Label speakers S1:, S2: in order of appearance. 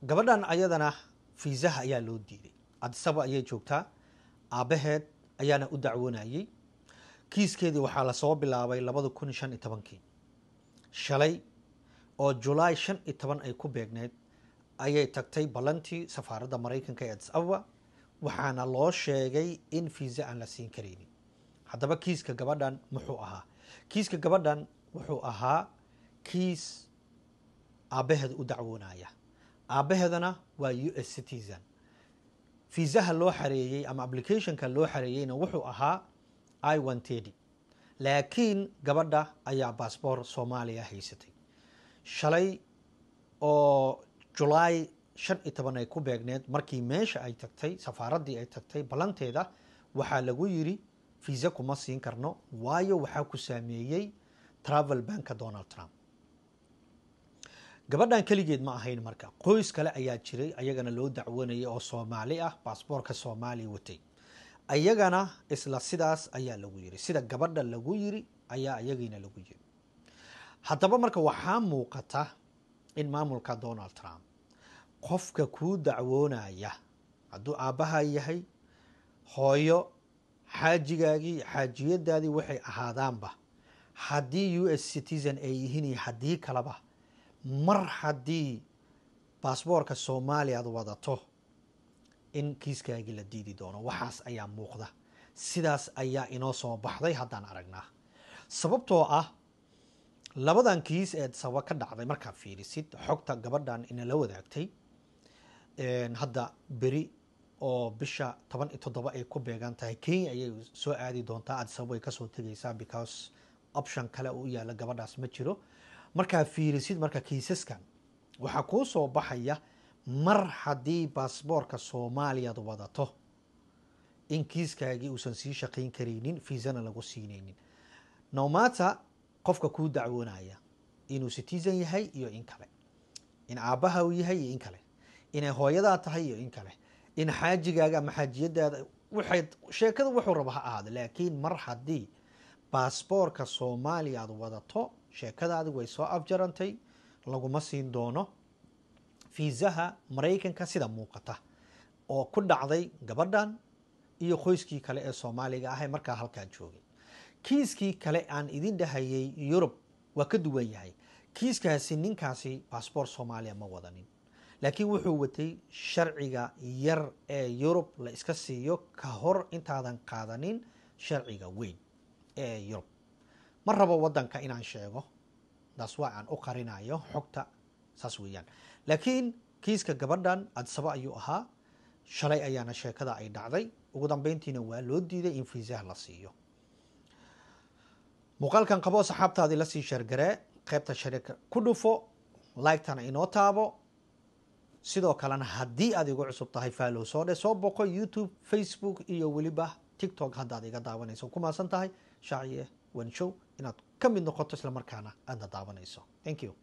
S1: gabadhan ayadana fiisaha ayaa loo diiday. Addis Ababa ayay joogtaa, aabaheed ayaana u dacwoonayay. kiiskeedii waxaa la soo bilaabay 2015 shalay oo July 15 ay ku beegneed ayay tagtay balantii safaaradda Mareykanka ee Addis Ababa, waxaana loo sheegay in fiisa aan la siin kareynin. haddaba kiiska gabadhan muxuu ahaa? kiiska gabadhan wuxuu ahaa kiis aabaheed u dacwoonaya. aabaheedana waa US citizen. fiisaha loo xareeyay ama applicationka loo xareeyayna wuxuu ahaa I-130, laakiin gabadha ayaa baasboor Soomaaliya haysatay. shalay oo July 15 ay ku beegneed markii meesha ay tagtay, safaaraddii ay tagtay balanteeda, waxaa lagu yiri fiisa kuma siin karno waayo waxaa ku saameeyay travel banka Donald Trump. gabadhan kaligeed ma ahayn, marka qoys kale ayaa jiray ayagana loo dacwoonayay oo Soomaali ah, baasboorka Soomaaliya watay. ayagana isla sidaas ayaa lagu yiri, sida gabadha lagu yiri ayaa ayagina lagu yiri. haddaba marka waxaa muuqata in maamulka Donald Trump qofka ku dacwoonaya hadduu aabaha yahay, hooyo, xaajigaagii, xaajiyadaadii waxay ahaadaanba, haddii US citizen ay yihiin iyo haddii kaleba, mar haddii baasboorka Soomaaliya aad wadato in kiiskaagii la diidi doono. waxaas ayaa muuqda, sidaas ayaa inoo soo baxday haddaan aragnaa. sababtoo ah labadan kiis ee sabab ka dhacday markaa fiirisid xogta gabadhan ina la wadaagtay, hadda beri oo bisha 17 ay ku beegan tahay Kenya ayay soo aadi doontaa. Addis Ababa way ka soo tagaysaa because option kale u yaala gabadhaas ma jiro. markaa fiirisid marka kiisaskan waxaa kuu soo baxaya mar haddii baasboorka Soomaaliya aad wadato in kiiskaagii uusan sii shaqayn kareynin, fiisana lagu siinaynin. no matter qofka ku dacwoonaya inuu citizen yahay iyo in kale, in aabaha uu yahay iyo in kale, inay hooyadaa tahay iyo in kale, in xaajigaaga ama xaajiyadaada, waxay sheekada wuxuu raba ha ahaado, laakiin mar haddii baasboorka Soomaaliya aad wadato, sheekadaadi way soo afjarantay, laguma siin doono fiisaha Mareykanka sida muuqata oo ku dhacday gabadhan iyo qoyskii kale ee Soomaaliga ah ee markaa halkaa joogay. kiiskii kale aan idin dhahayay Yurub waa ka duwan yahay. kiiskaasi ninkaasi baasboor Soomaaliya ma wadanin, laakiin wuxuu watay sharciga yar ee Yurub la iska siiyo ka hor intaadan qaadanin sharciga weyn ee Yurub. ma rabo wadanka inaan sheego, taas waa aan u qarinayo xogta, saas weeyaan. laakiin kiiska gabadhan Addis Ababa ayuu ahaa, shalay ayaana sheekada ay dhacday. ugu dambeyntiina waa loo diiday in fiisaha la siiyo. muuqaalkan qabo saxaabtaadii la sii sheergaree, qaybta shariika ku dhufo, like-tana inoo taabo. sidoo kalena haddii aad igu cusub tahay follow soo dhe, soo boqo YouTube, Facebook iyo weliba TikTok haddaad iga daawanayso. ku maasan tahay Shaaciye Wan Show inaad ka mid noqoto isla markaana aadna daawanayso. Thank you.